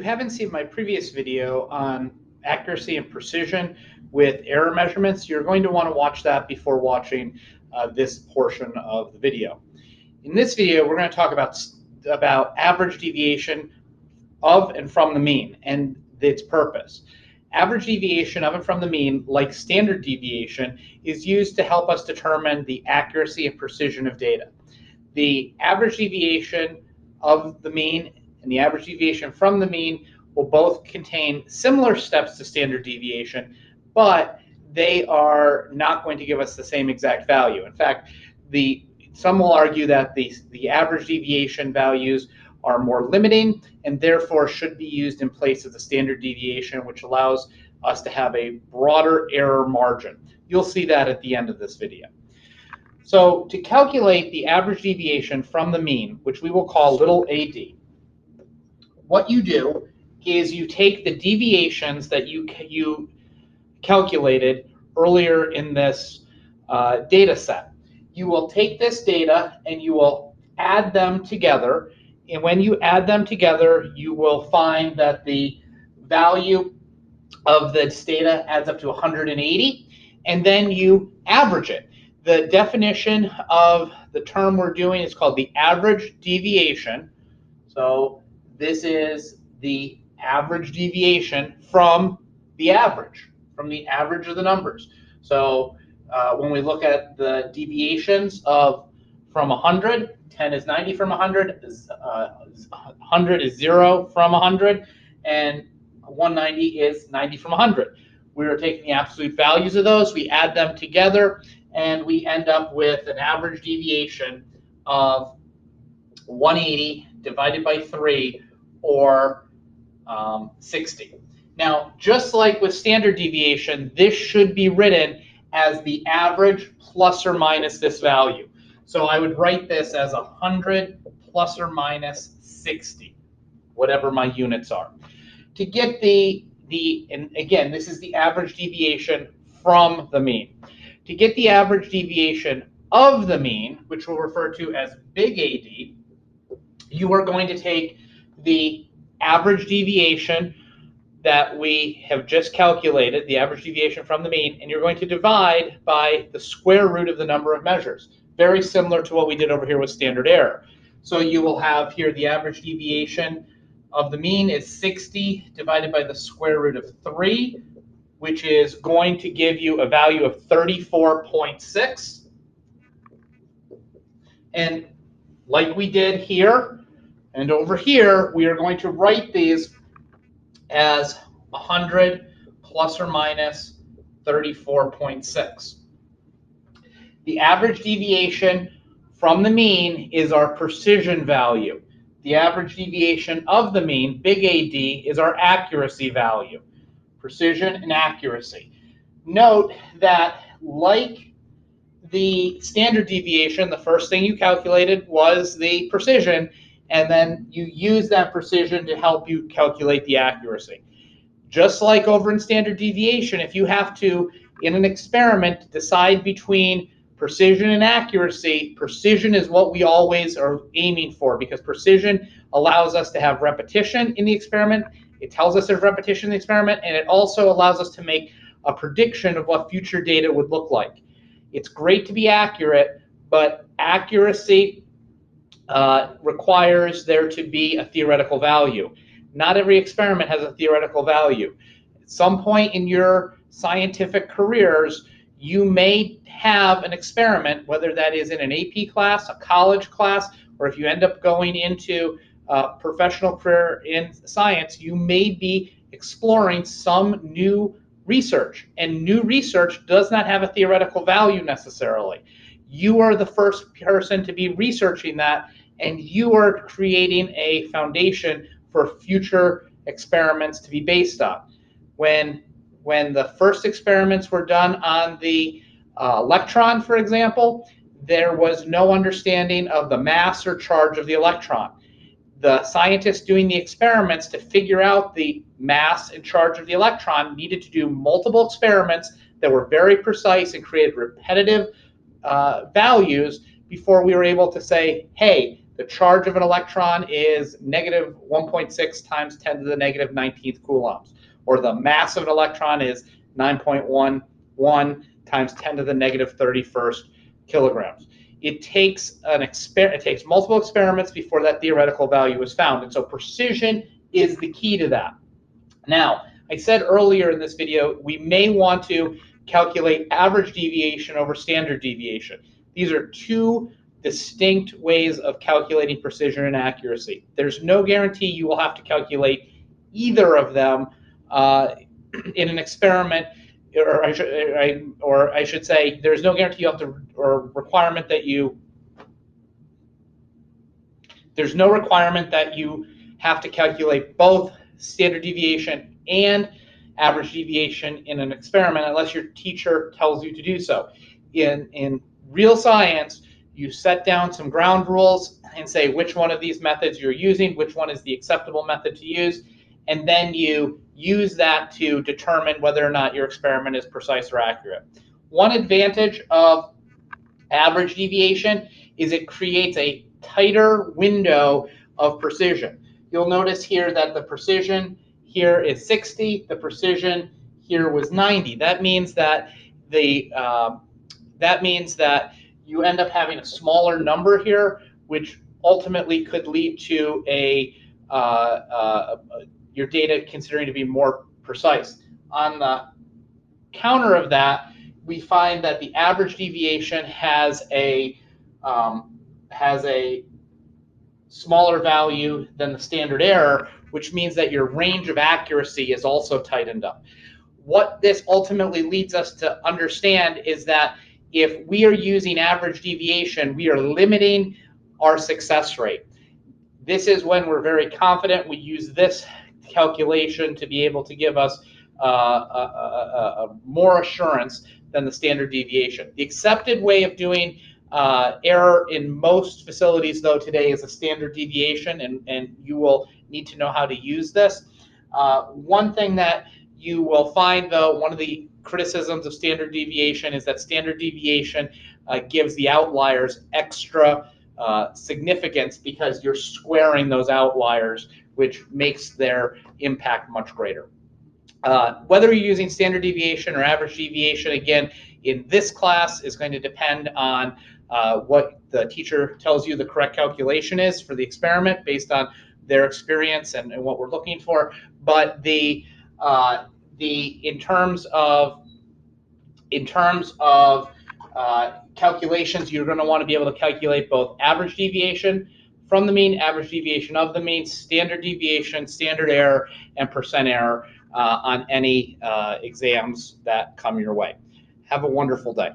haven't seen my previous video on accuracy and precision with error measurements, you're going to want to watch that before watching this portion of the video. In this video, we're going to talk about average deviation of and from the mean and its purpose. Average deviation of and from the mean, like standard deviation, is used to help us determine the accuracy and precision of data. The average deviation of the mean and the average deviation from the mean will both contain similar steps to standard deviation, but they are not going to give us the same exact value. In fact, some will argue that the average deviation values are more limiting and therefore should be used in place of the standard deviation, which allows us to have a broader error margin. You'll see that at the end of this video. So to calculate the average deviation from the mean, which we will call little ad, what you do is you take the deviations that you calculated earlier in this data set. You will take this data and you will add them together. And when you add them together, you will find that the value of this data adds up to 180, and then you average it. The definition of the term we're doing is called the average deviation. So this is the average deviation from the average of the numbers. So when we look at the deviations from 100, 10 is 90 from 100, 100 is 0 from 100, and 190 is 90 from 100. We are taking the absolute values of those, we add them together, and we end up with an average deviation of 180 divided by 3, or 60. Now, just like with standard deviation, this should be written as the average plus or minus this value. So I would write this as 100 plus or minus 60, whatever my units are. To get and again, this is the average deviation from the mean. To get the average deviation of the mean, which we'll refer to as big AD, you are going to take the average deviation that we have just calculated, the average deviation from the mean, and you're going to divide by the square root of the number of measures. Very similar to what we did over here with standard error. So you will have here the average deviation of the mean is 60 divided by the square root of 3, which is going to give you a value of 34.6. And like we did here and over here, we are going to write these as 100 plus or minus 34.6. The average deviation from the mean is our precision value. The average deviation of the mean, big AD, is our accuracy value. Precision and accuracy. Note that like the standard deviation, the first thing you calculated was the precision, and then you use that precision to help you calculate the accuracy. Just like over in standard deviation, if you have to, in an experiment, decide between precision and accuracy, precision is what we always are aiming for, because precision allows us to have repetition in the experiment. It tells us there's repetition in the experiment, and it also allows us to make a prediction of what future data would look like. It's great to be accurate, but accuracy requires there to be a theoretical value. Not every experiment has a theoretical value. At some point in your scientific careers, you may have an experiment, whether that is in an AP class, a college class, or if you end up going into a professional career in science, you may be exploring some new research. And new research does not have a theoretical value necessarily. You are the first person to be researching that, and you are creating a foundation for future experiments to be based on. When the first experiments were done on the electron, for example, there was no understanding of the mass or charge of the electron. The scientists doing the experiments to figure out the mass and charge of the electron needed to do multiple experiments that were very precise and created repetitive values before we were able to say, hey, the charge of an electron is negative 1.6 times 10 to the negative 19th coulombs, or the mass of an electron is 9.11 times 10 to the negative 31st kilograms. It takes multiple experiments before that theoretical value is found, and so precision is the key to that. Now, I said earlier in this video, we may want to calculate average deviation over standard deviation. These are two distinct ways of calculating precision and accuracy. There's no guarantee you will have to calculate either of them in an experiment, or I should say, there's no guarantee you have to, or requirement that you, there's no requirement that you have to calculate both standard deviation and average deviation in an experiment unless your teacher tells you to do so. In real science, you set down some ground rules and say which one of these methods you're using, which one is the acceptable method to use, and then you use that to determine whether or not your experiment is precise or accurate. One advantage of average deviation is it creates a tighter window of precision. You'll notice here that the precision here is 60, the precision here was 90. That means that you end up having a smaller number here, which ultimately could lead to your data considering to be more precise. On the counter of that, we find that the average deviation has a smaller value than the standard error, which means that your range of accuracy is also tightened up. What this ultimately leads us to understand is that if we are using average deviation, we are limiting our success rate. This is when we're very confident. We use this calculation to be able to give us more assurance than the standard deviation. The accepted way of doing error in most facilities, though, today is a standard deviation, and you will need to know how to use this. One thing that you will find, though, one of the criticisms of standard deviation is that standard deviation gives the outliers extra significance because you're squaring those outliers, which makes their impact much greater. Whether you're using standard deviation or average deviation, again, in this class is going to depend on what the teacher tells you the correct calculation is for the experiment based on their experience and what we're looking for. But in terms of calculations, you're going to want to be able to calculate both average deviation from the mean, average deviation of the mean, standard deviation, standard error, and percent error on any exams that come your way. Have a wonderful day.